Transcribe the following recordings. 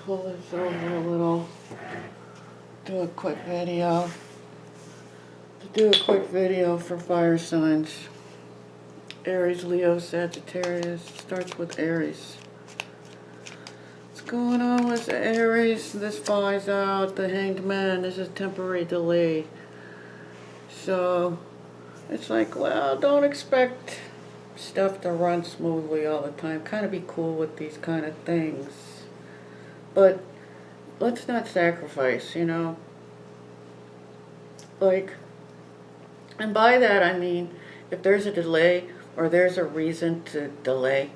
pull this over a little, do a quick video. Do a quick video for fire signs. Aries, Leo, Sagittarius. Starts with Aries. What's going on with Aries? This flies out. The Hanged Man. This is temporary delay. So it's like, well, don't expect stuff to run smoothly all the time. Kind of be cool with these kind of things. But let's not sacrifice, you know. Like, and by that I mean, if there's a delay or there's a reason to delay,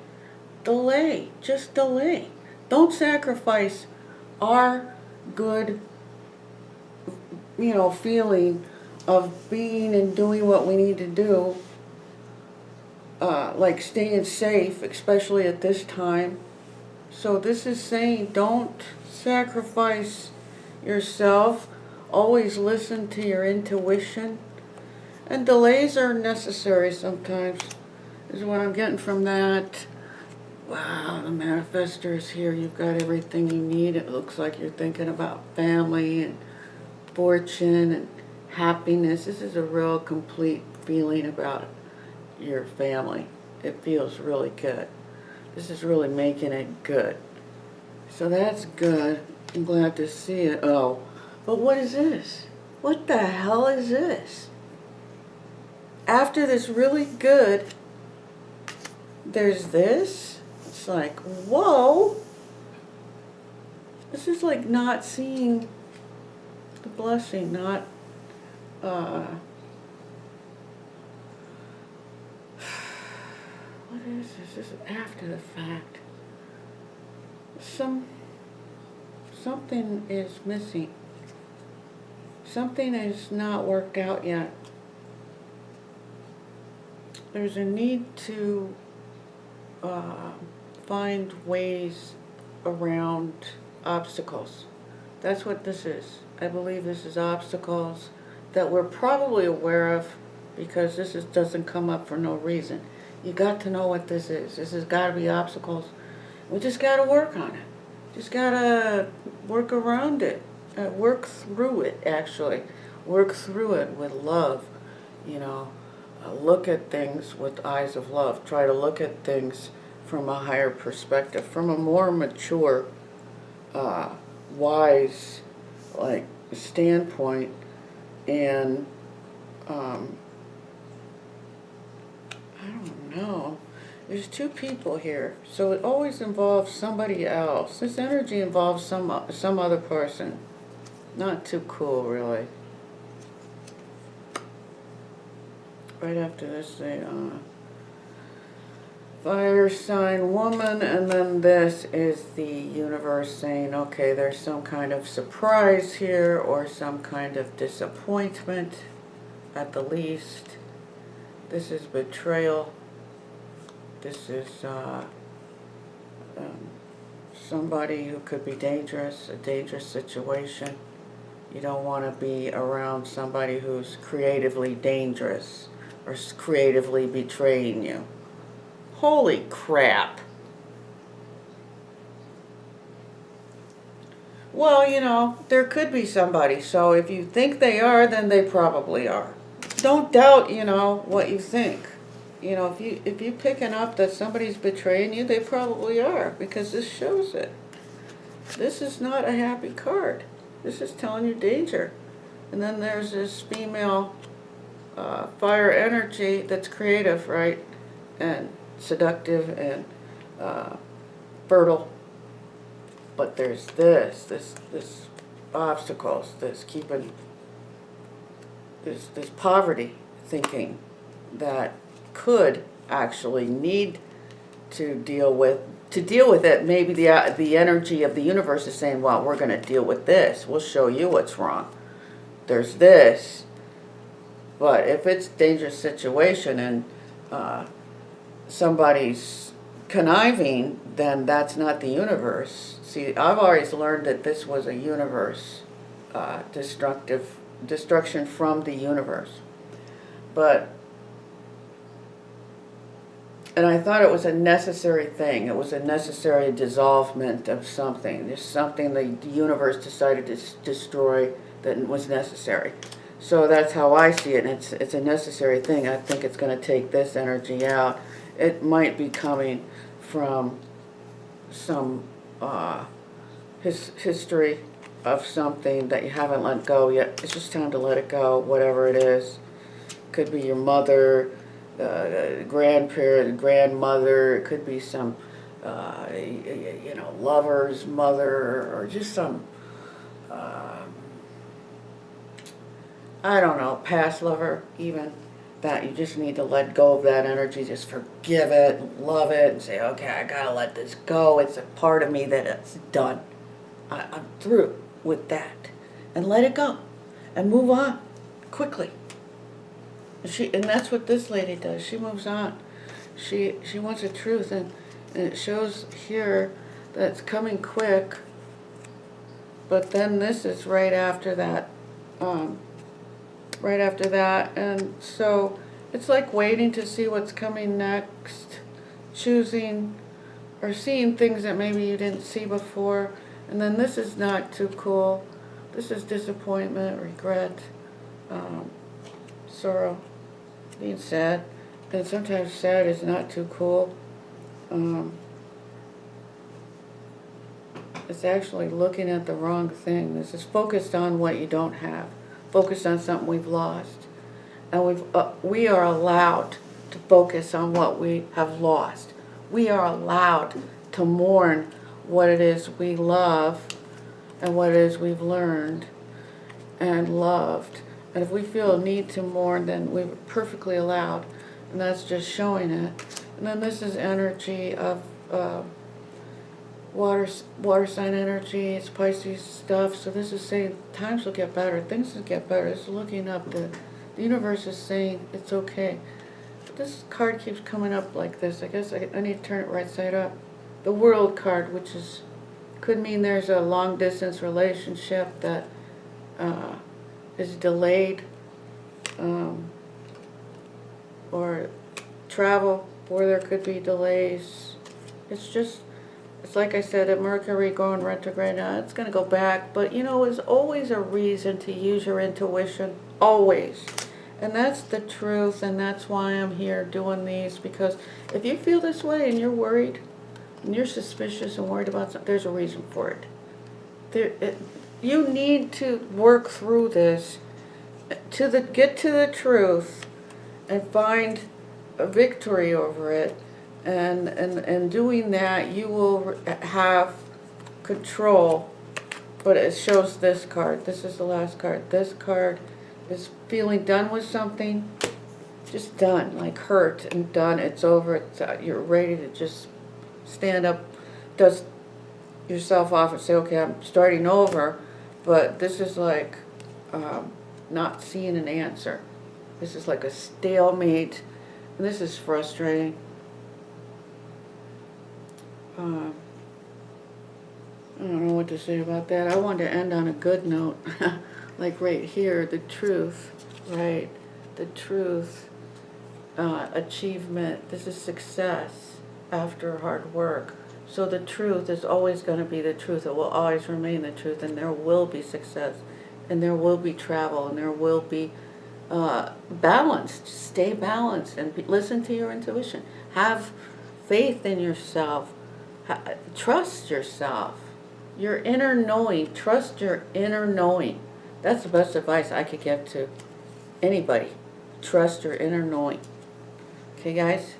delay. Just delay. Don't sacrifice our good, you know, feeling of being and doing what we need to do, like staying safe, especially at this time. So this is saying don't sacrifice yourself. Always listen to your intuition. And delays are necessary sometimes, is what I'm getting from that. Wow, the manifestor is here. You've got everything you need. It looks like you're thinking about family and fortune and happiness. This is a real complete feeling about your family. It feels really good. This is really making it good. So that's good. I'm glad to see it. Oh, but what is this? What the hell is this? After this really good, there's this. It's like, whoa. This is like not seeing the blessing, not, what is this? This is after the fact. Something is missing. Something is not worked out yet. There's a need to find ways around obstacles. That's what this is. I believe this is obstacles that we're probably aware of because doesn't come up for no reason. You got to know what this is. This has got to be obstacles. We just got to work on it. Just got to work around it. Work through it, actually. Work through it with love, you know. Look at things with eyes of love. Try to look at things from a higher perspective, from a more mature, wise, like, standpoint. And, I don't know. There's two people here, so it always involves somebody else. This energy involves some other person. Not too cool, really. Right after this, the fire sign woman, and then this is the universe saying, okay, there's some kind of surprise here or some kind of disappointment at the least. This is betrayal. This is somebody who could be dangerous, a dangerous situation. You don't want to be around somebody who's creatively dangerous or creatively betraying you. Holy crap. Well, you know, there could be somebody, so if you think they are, then they probably are. Don't doubt, you know, what you think. You know, if you picking up that somebody's betraying you, they probably are, because this shows it. This is not a happy card. This is telling you danger. And then there's this female fire energy that's creative, right? And seductive and fertile. But there's this obstacles, this poverty thinking that could actually need to deal with it. Maybe the energy of the universe is saying, well, we're going to deal with this. We'll show you what's wrong. There's this. But if it's a dangerous situation and somebody's conniving, then that's not the universe. See, I've always learned that this was a universe, destruction from the universe. But And I thought it was a necessary thing. It was a necessary dissolvement of something. There's something the universe decided to destroy that was necessary. So that's how I see it, and it's a necessary thing. I think it's going to take this energy out. It might be coming from some history of something that you haven't let go yet. It's just time to let it go, whatever it is. Could be your mother, grandparent, grandmother. It could be some, lover's mother, or just some, I don't know, past lover even. That you just need to let go of that energy. Just forgive it, love it, and say, okay, I gotta let this go. It's a part of me that it's done. I'm through with that, and let it go, and move on quickly. And that's what this lady does. She moves on. She wants the truth, and it shows here that it's coming quick. But then this is right after that. And so it's like waiting to see what's coming next, choosing or seeing things that maybe you didn't see before. And then this is not too cool. This is disappointment, regret, sorrow, being sad. And sometimes sad is not too cool. It's actually looking at the wrong thing. This is focused on what you don't have. Focused on something we've lost. And we are allowed to focus on what we have lost. We are allowed to mourn what it is we love and what it is we've learned and loved. And if we feel a need to mourn, then we're perfectly allowed. And that's just showing it. And then this is energy of water sign energy. It's Pisces stuff. So this is saying times will get better. Things will get better. It's looking up. The universe is saying it's okay. But this card keeps coming up like this. I guess I need to turn it right side up. The World card, which could mean there's a long distance relationship that is delayed, or travel where there could be delays. It's like I said, at Mercury going retrograde now, it's going to go back. But, there's always a reason to use your intuition. Always. And that's the truth, and that's why I'm here doing these. Because if you feel this way and you're worried, and you're suspicious and worried about something, there's a reason for it. You need to work through this get to the truth and find a victory over it. And doing that, you will have control. But it shows this card. This is the last card. This card is feeling done with something. Just done, like hurt and done. It's over. You're ready to just stand up, dust yourself off and say, okay, I'm starting over. But this is like not seeing an answer. This is like a stalemate. And this is frustrating. I don't know what to say about that. I wanted to end on a good note. Like right here, the truth, right? The truth, achievement. This is success after hard work. So the truth is always going to be the truth. It will always remain the truth, and there will be success, and there will be travel, and there will be balance. Stay balanced and listen to your intuition. Have faith in yourself. Trust yourself. Your inner knowing. Trust your inner knowing. That's the best advice I could give to anybody. Trust your inner knowing. Okay, guys?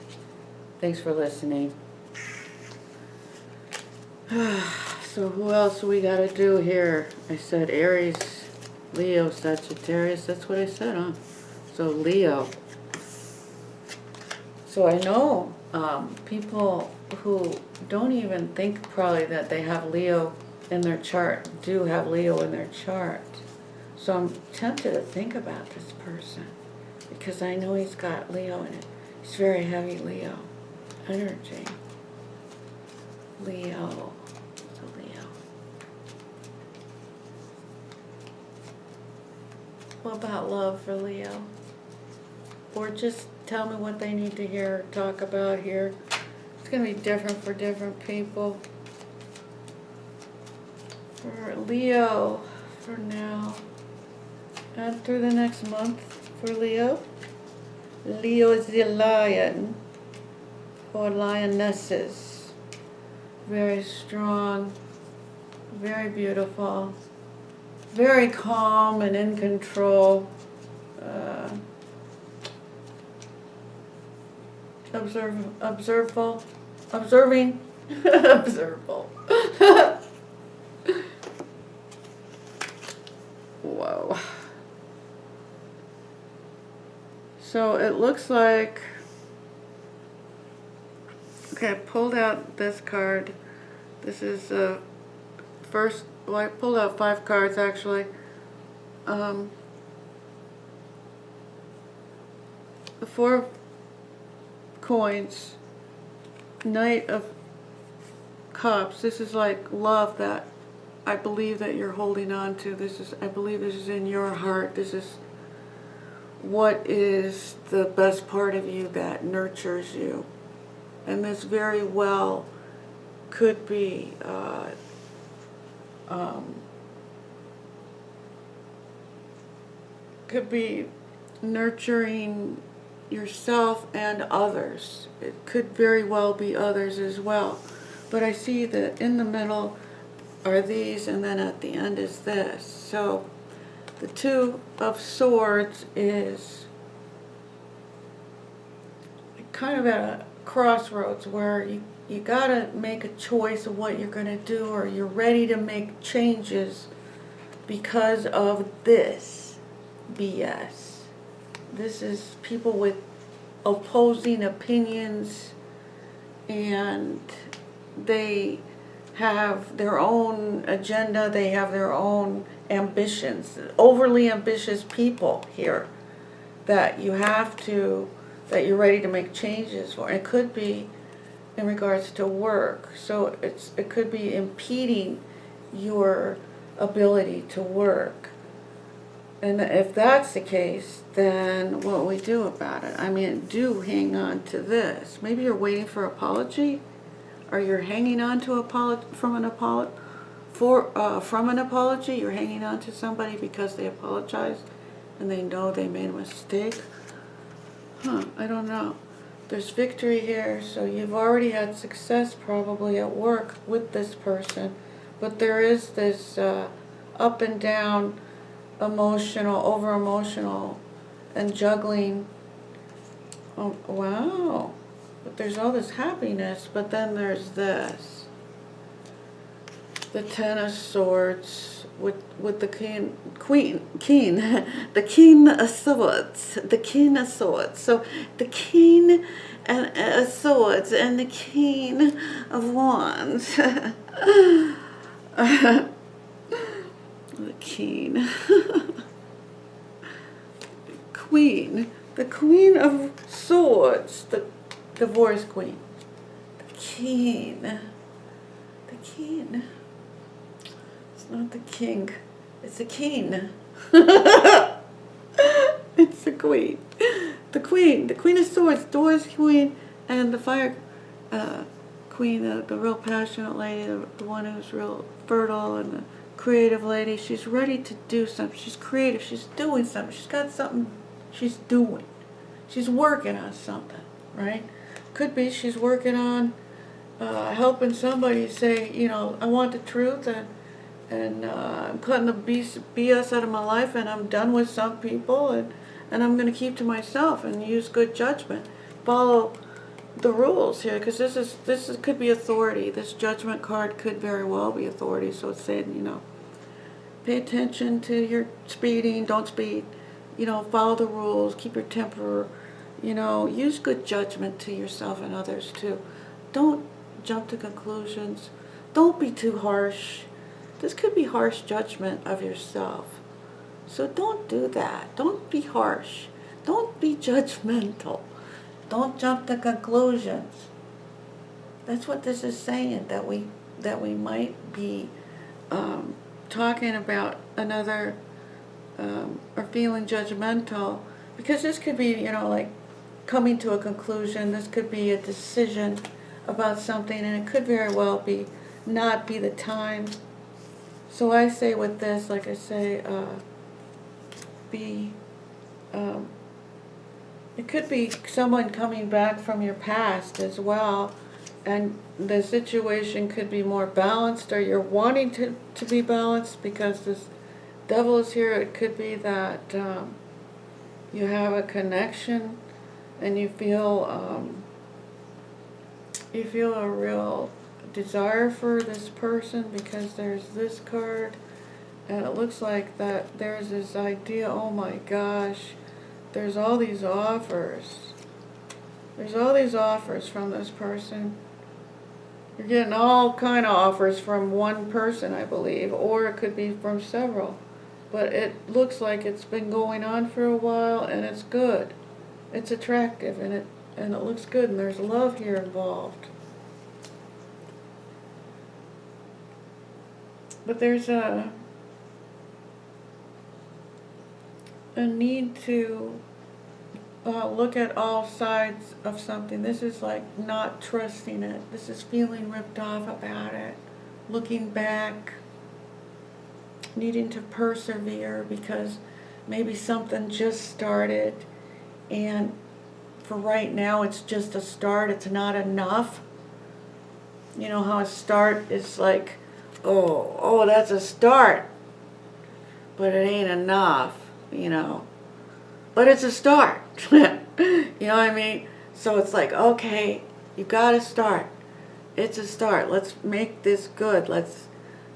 Thanks for listening. So who else we got to do here? I said Aries, Leo, Sagittarius. That's what I said, huh? So Leo. So I know people who don't even think probably that they have Leo in their chart do have Leo in their chart. So I'm tempted to think about this person because I know he's got Leo in it. He's very heavy Leo energy. Leo. So Leo. What about love for Leo? Or just tell me what they need to hear, talk about here. It's going to be different for different people. For Leo, for now, and through the next month for Leo. Leo is the lion, or lionesses. Very strong, very beautiful, very calm and in control. Observable, observing, observable. Whoa. So it looks like, okay, I pulled out this card. This is the first, well, I pulled out 5 cards actually. The 4 coins, Knight of Cups. This is like love that I believe that you're holding on to. This is, I believe this is in your heart. This is what is the best part of you that nurtures you. And this very well could be nurturing yourself and others. It could very well be others as well. But I see that in the middle are these, and then at the end is this. So the 2 of Swords is kind of at a crossroads where you gotta make a choice of what you're gonna do, or you're ready to make changes because of this BS. This is people with opposing opinions, and they have their own agenda, they have their own ambitions, overly ambitious people here that you have to, that you're ready to make changes for. It could be in regards to work, so it could be impeding your ability to work. And if that's the case, then what we do about it? I mean, do hang on to this. Maybe you're waiting for apology, or you're hanging on to from an apology. You're hanging on to somebody because they apologized and they know they made a mistake. I don't know. There's victory here, so you've already had success probably at work with this person, but there is this up and down, emotional, over emotional, and juggling. Oh wow. But there's all this happiness, but then there's this. The 10 of Swords with the queen, the King of Swords, the King of Swords. So the King of Swords and the King of Wands. The King. Queen. The Queen of Swords. The Divorce Queen. The King. The King. It's not the king. It's the king. It's the queen. The queen. The Queen of Swords. Divorce Queen. And the Fire Queen. The real passionate lady. The one who's real fertile and the creative lady. She's ready to do something. She's creative. She's doing something. She's got something she's doing. She's working on something, right? Could be she's working on helping somebody say, you know, I want the truth, and I'm cutting the BS out of my life, and I'm done with some people, and I'm going to keep to myself and use good judgment. Follow the rules here, because this could be authority. This Judgment card could very well be authority. So it's saying, you know, pay attention to your speeding, don't speed, you know, follow the rules, keep your temper, you know, use good judgment to yourself and others too. Don't jump to conclusions. Don't be too harsh. This could be harsh judgment of yourself. So don't do that. Don't be harsh. Don't be judgmental. Don't jump to conclusions. That's what this is saying, that we might be talking about another or feeling judgmental, because this could be, you know, like coming to a conclusion. This could be a decision about something, and it could very well be not be the time. So I say with this, like I say, it could be someone coming back from your past as well, and the situation could be more balanced, or you're wanting to be balanced because this devil is here. It could be that you have a connection and you feel a real desire for this person, because there's this card, and it looks like that there's this idea, oh my gosh, there's all these offers. There's all these offers from this person. You're getting all kind of offers from one person, I believe, or it could be from several. But it looks like it's been going on for a while, and it's good. It's attractive, and it looks good, and there's love here involved. But there's a need to look at all sides of something. This is like not trusting it. This is feeling ripped off about it. Looking back. Needing to persevere because maybe something just started, and for right now it's just a start. It's not enough. You know how a start is like, oh, that's a start, but it ain't enough, you know. But it's a start. You know what I mean? So it's like, okay, you gotta start. It's a start. Let's make this good.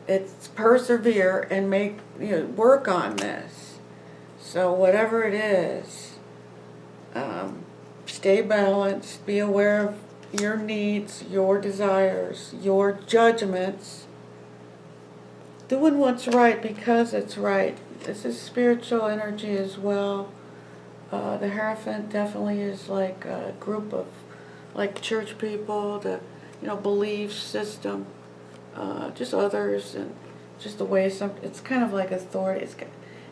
It's persevere and work on this. So whatever it is, stay balanced, be aware of your needs, your desires, your judgments, doing what's right because it's right. This is spiritual energy as well. The Hierophant definitely is like a group of like church people, the belief system. Just others, and just the way it's kind of like authority.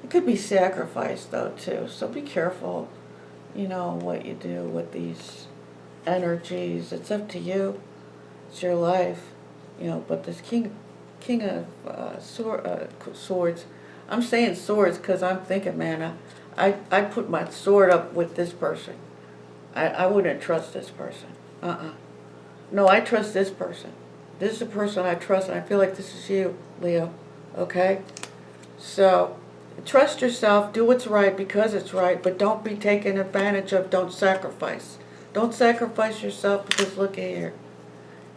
It could be sacrifice though too, so be careful, what you do with these energies. It's up to you. It's your life, but this king of swords, I'm saying swords because I'm thinking, man, I put my sword up with this person. I wouldn't trust this person. No, I trust this person. This is the person I trust, and I feel like this is you, Leo, okay? So, trust yourself, do what's right because it's right, but don't be taken advantage of, don't sacrifice. Don't sacrifice yourself because look at here.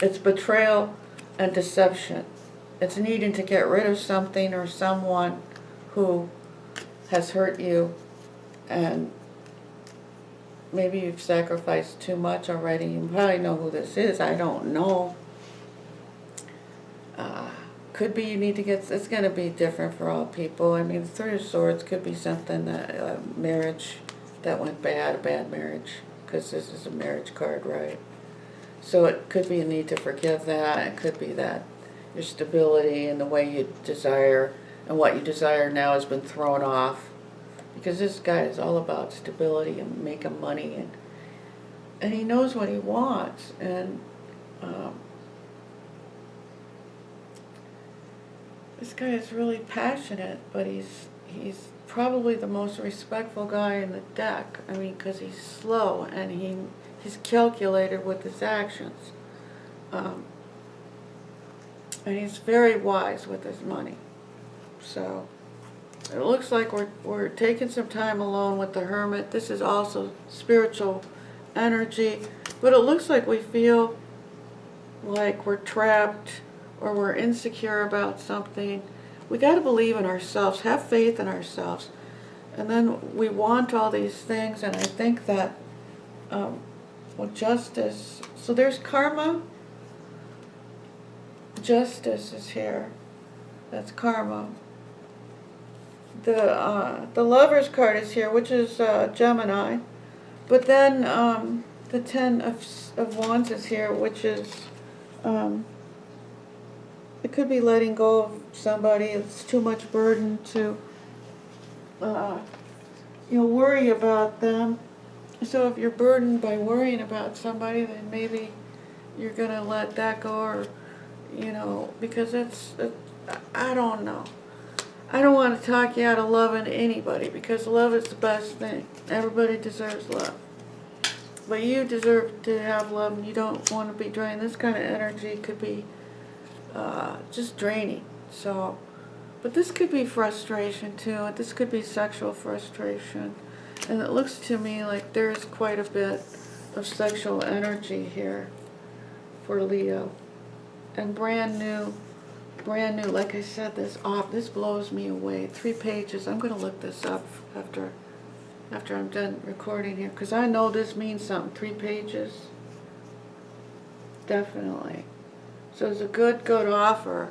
It's betrayal and deception. It's needing to get rid of something or someone who has hurt you, and maybe you've sacrificed too much already. You probably know who this is. I don't know. Could be you need to get, it's going to be different for all people. I mean, the Three of Swords could be something that, marriage that went bad, a bad marriage, because this is a marriage card, right? So it could be a need to forgive that. It could be that your stability and the way you desire and what you desire now has been thrown off. Because this guy is all about stability and making money, and he knows what he wants, and this guy is really passionate, but he's probably the most respectful guy in the deck. I mean, because he's slow and he's calculated with his actions, and he's very wise with his money. So it looks like we're taking some time alone with the Hermit. This is also spiritual energy, but it looks like we feel like we're trapped or we're insecure about something. We got to believe in ourselves, have faith in ourselves, and then we want all these things. And I think that justice. So there's karma. Justice is here. That's karma. The Lover's card is here, which is Gemini. But then the Ten of Wands is here, which is it could be letting go of somebody. It's too much burden to worry about them. So if you're burdened by worrying about somebody, then maybe you're going to let that go, or, you know, because I don't know. I don't want to talk you out of loving anybody, because love is the best thing. Everybody deserves love. But you deserve to have love, and you don't want to be drained. This kind of energy could be just draining. So, but this could be frustration too. This could be sexual frustration. And it looks to me like there's quite a bit of sexual energy here for Leo. And brand new, like I said, this blows me away. 3 pages. I'm going to look this up after I'm done recording here, because I know this means something. 3 pages. Definitely. So it's a good offer.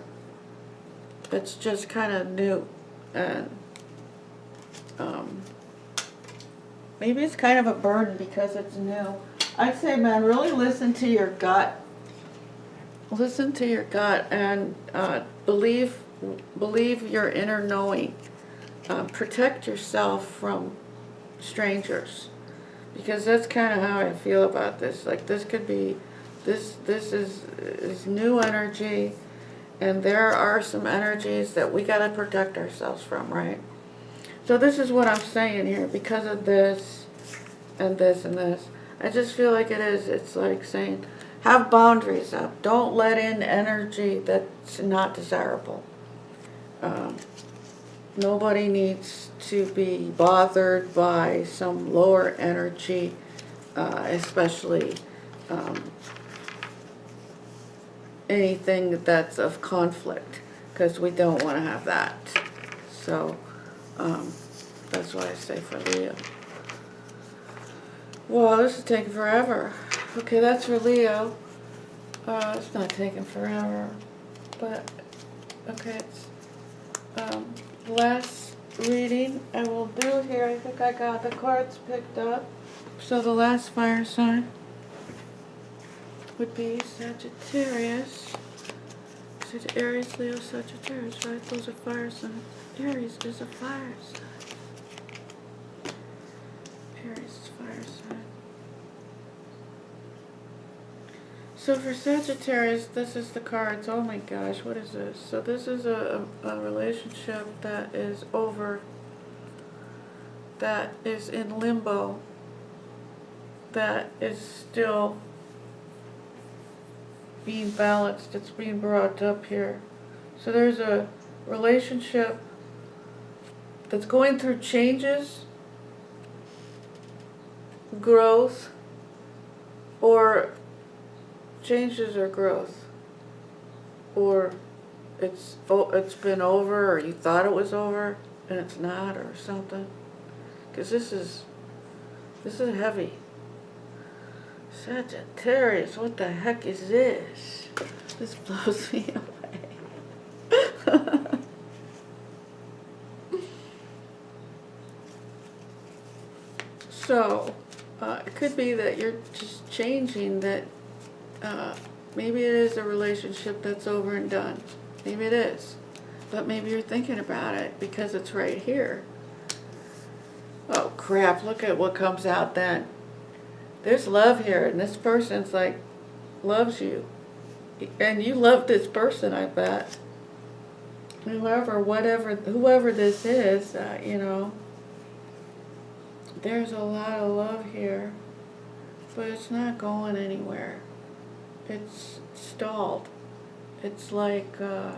It's just kind of new. And maybe it's kind of a burden because it's new. I'd say, man, really listen to your gut. Listen to your gut, and believe your inner knowing. Protect yourself from strangers, because that's kind of how I feel about this. Like, this could be, this is new energy, and there are some energies that we got to protect ourselves from, right? So this is what I'm saying here, because of this and this and this. I just feel like it's like saying, have boundaries up. Don't let in energy that's not desirable. Nobody needs to be bothered by some lower energy, especially anything that's of conflict, because we don't want to have that. So that's why I say for Leo. Wow, this is taking forever. Okay, that's for Leo. It's not taking forever, but okay, it's last reading I will do here. I think I got the cards picked up. So the last fire sign would be Sagittarius. Aries, Leo, Sagittarius, right? Those are fire signs. Aries is a fire sign. Aries is fire sign. So for Sagittarius, this is the cards. Oh my gosh, what is this? So this is a relationship that is over, that is in limbo, that is still being balanced. It's being brought up here. So there's a relationship that's going through changes, growth, or changes or growth, or it's been over, or you thought it was over and it's not, or something. Because this is heavy. Sagittarius, what the heck is this? This blows me away. So it could be that you're just changing, that maybe it is a relationship that's over and done. Maybe it is. But maybe you're thinking about it because it's right here. Oh crap, look at what comes out then. There's love here, and this person's like, loves you. And you love this person, I bet. Whoever this is, you know, there's a lot of love here, but it's not going anywhere. It's stalled. It's like out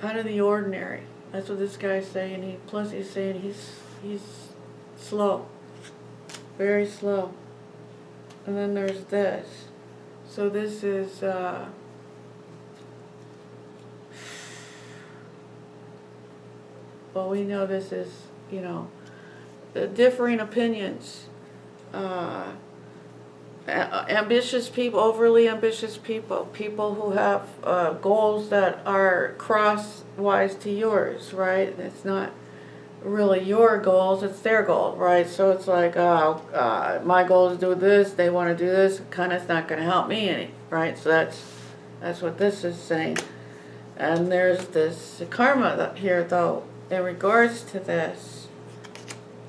of the ordinary. That's what this guy's saying. Plus he's saying he's slow, very slow. And then there's this. So this is well, we know this is, you know, differing opinions. Ambitious people, overly ambitious people, people who have goals that are crosswise to yours, right? It's not really your goals, it's their goal, right? So it's like, my goal is to do this, they want to do this, kind of, it's not going to help me any, right? So that's what this is saying. And there's this karma here, though, in regards to this.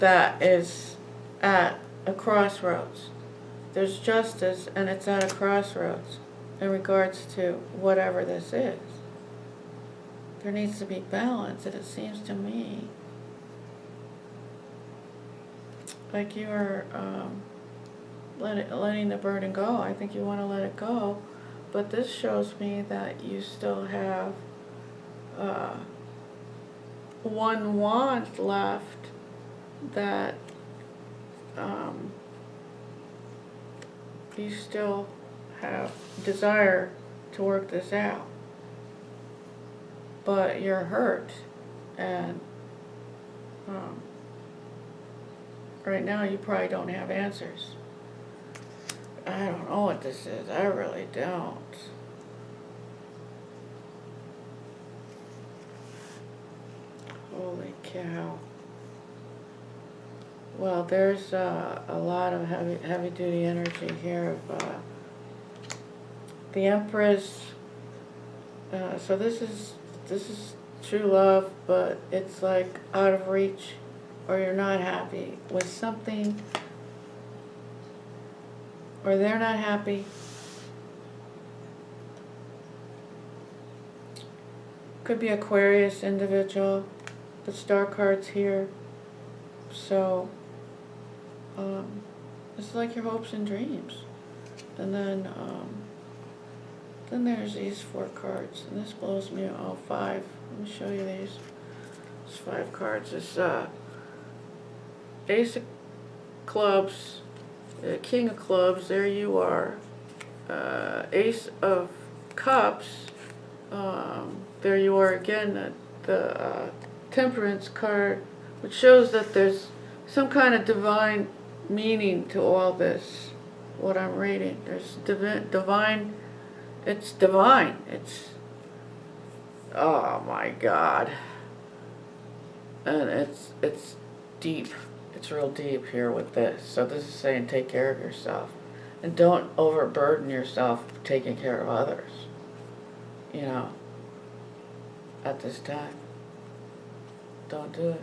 that is at a crossroads. There's justice, and it's at a crossroads in regards to whatever this is. There needs to be balance, and it seems to me like you are letting the burden go. I think you want to let it go, but this shows me that you still have one wand left that you still have desire to work this out, but you're hurt, and right now you probably don't have answers. I don't know what this is. I really don't. Holy cow. Well, there's a lot of heavy duty energy here of the Empress. So this is true love, but it's like out of reach, or you're not happy with something, or they're not happy. Could be Aquarius individual. The star card's here. So it's like your hopes and dreams. And then there's these 4 cards, and this blows me. Oh, 5. Let me show you these. It's 5 cards. It's Ace of Clubs, King of Clubs. There you are. Ace of Cups. There you are again. The Temperance card, which shows that there's some kind of divine meaning to all this. What I'm reading, there's divine. It's divine. It's, oh my God. And it's deep. It's real deep here with this. So this is saying take care of yourself, and don't overburden yourself taking care of others. You know, at this time, don't do it.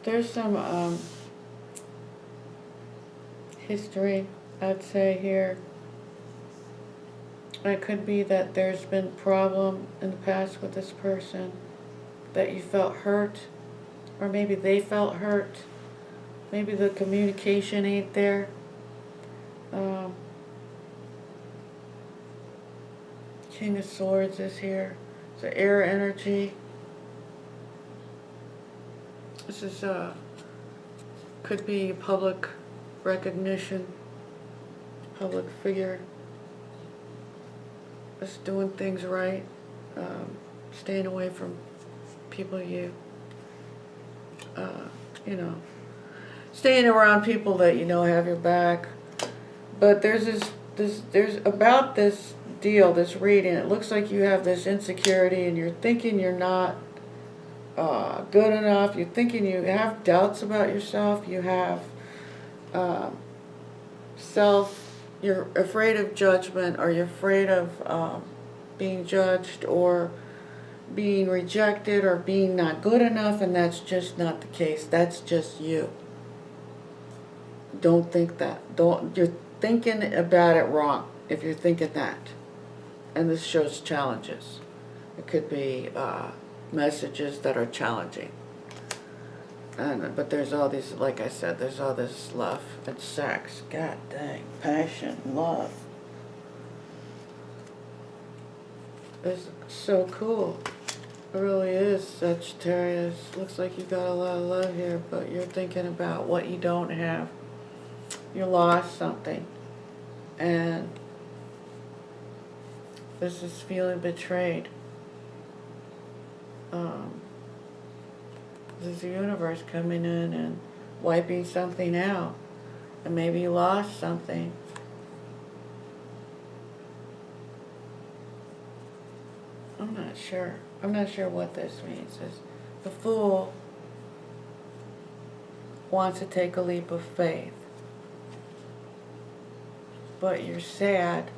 There's some history, I'd say, here. It could be that there's been problem in the past with this person, that you felt hurt, or maybe they felt hurt. Maybe the communication ain't there. King of Swords is here. It's an air energy. This is could be public recognition, public figure. Just doing things right, staying away from people you know, staying around people that you know have your back. But there's about this deal, this reading, it looks like you have this insecurity, and you're thinking you're not good enough. You're thinking you have doubts about yourself. You have you're afraid of judgment, or you're afraid of being judged, or being rejected, or being not good enough, and that's just not the case. That's just you. Don't think that. You're thinking about it wrong if you're thinking that. And this shows challenges. It could be messages that are challenging. But there's all these, like I said, there's all this love and sex. God dang. Passion, love. It's so cool. It really is, Sagittarius. Looks like you got a lot of love here, but you're thinking about what you don't have. You lost something. And this is feeling betrayed. This is the universe coming in and wiping something out. And maybe you lost something. I'm not sure. I'm not sure what this means. The Fool wants to take a leap of faith. But you're sad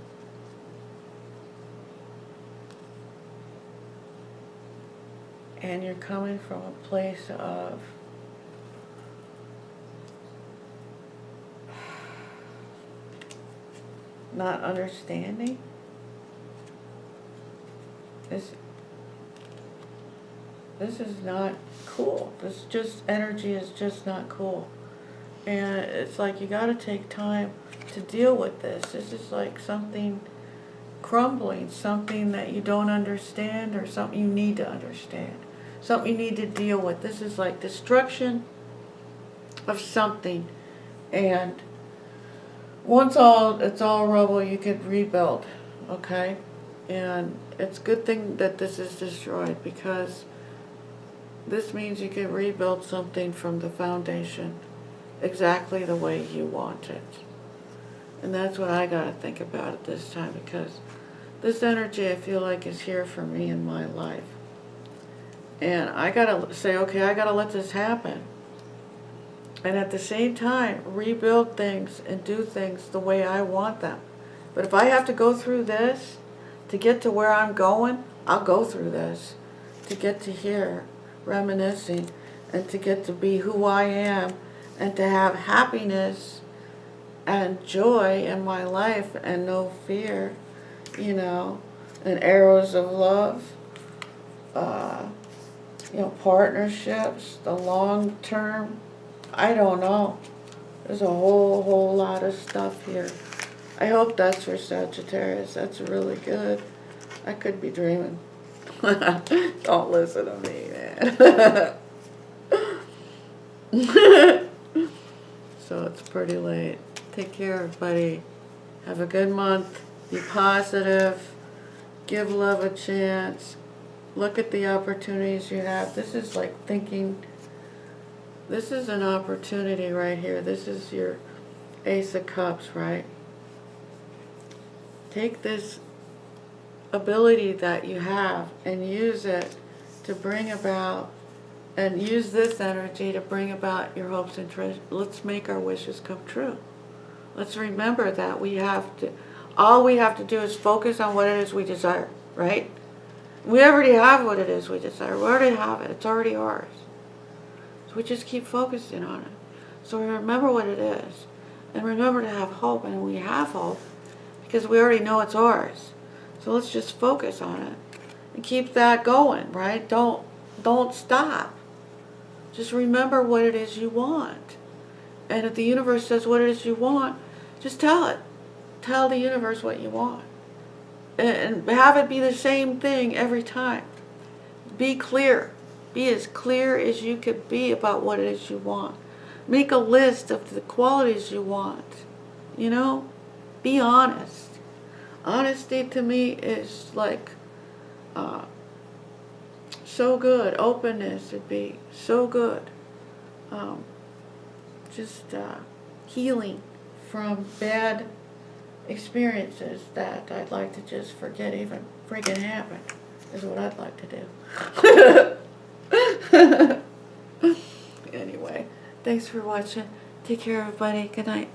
and you're coming from a place of not understanding. This is not cool. This just energy is just not cool. And it's like you got to take time to deal with this. This is like something crumbling, something that you don't understand or something you need to understand, something you need to deal with. This is like destruction of something, and once it's all rubble, you can rebuild, okay? And it's a good thing that this is destroyed, because this means you can rebuild something from the foundation exactly the way you want it. And that's what I got to think about at this time, because this energy I feel like is here for me in my life. And I got to say, okay, I got to let this happen. And at the same time, rebuild things and do things the way I want them. But if I have to go through this to get to where I'm going, I'll go through this to get to here, reminiscing, and to get to be who I am, and to have happiness and joy in my life and no fear, you know, and arrows of love, you know, partnerships, the long term. I don't know. There's a whole lot of stuff here. I hope that's for Sagittarius. That's really good. I could be dreaming. Don't listen to me, man. So it's pretty late. Take care, everybody. Have a good month. Be positive. Give love a chance. Look at the opportunities you have. This is like thinking. This is an opportunity right here. This is your Ace of Cups, right? Take this ability that you have and use it to bring about, and use this energy to bring about your hopes and dreams. Let's make our wishes come true. Let's remember that all we have to do is focus on what it is we desire, right? We already have what it is we desire. We already have it. It's already ours. So we just keep focusing on it. So we remember what it is. And remember to have hope. And we have hope because we already know it's ours. So let's just focus on it. And keep that going, right? Don't stop. Just remember what it is you want. And if the universe says what it is you want, just tell it. Tell the universe what you want. And have it be the same thing every time. Be clear. Be as clear as you could be about what it is you want. Make a list of the qualities you want. You know? Be honest. Honesty to me is like so good. Openness would be so good. Just healing from bad experiences that I'd like to just forget even freaking happened is what I'd like to do. Anyway, thanks for watching. Take care, everybody. Good night.